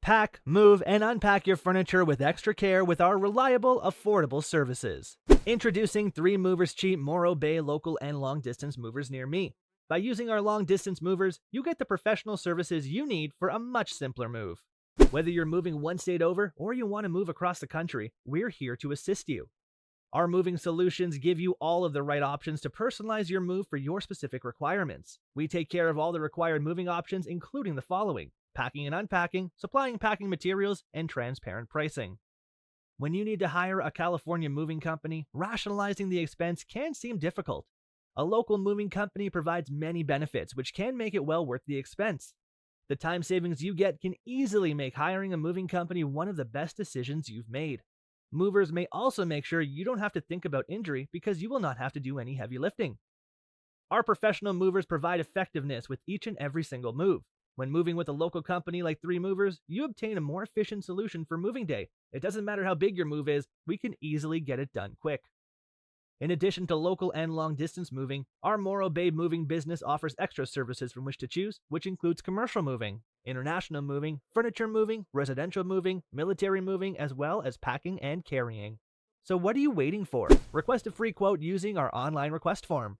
Pack, move, and unpack your furniture with extra care with our reliable, affordable services. Introducing 3 Movers Cheap Morro Bay local and long-distance movers near me. By using our long-distance movers, you get the professional services you need for a much simpler move. Whether you're moving one state over or you want to move across the country, we're here to assist you. Our moving solutions give you all of the right options to personalize your move for your specific requirements. We take care of all the required moving options, including the following: packing and unpacking, supplying packing materials, and transparent pricing. When you need to hire a California moving company, rationalizing the expense can seem difficult. A local moving company provides many benefits, which can make it well worth the expense. The time savings you get can easily make hiring a moving company one of the best decisions you've made. Movers may also make sure you don't have to think about injury because you will not have to do any heavy lifting. Our professional movers provide effectiveness with each and every single move. When moving with a local company like 3 Movers, you obtain a more efficient solution for moving day. It doesn't matter how big your move is, we can easily get it done quick. In addition to local and long-distance moving, our Morro Bay moving business offers extra services from which to choose, which includes commercial moving, international moving, furniture moving, residential moving, military moving, as well as packing and carrying. So what are you waiting for? Request a free quote using our online request form.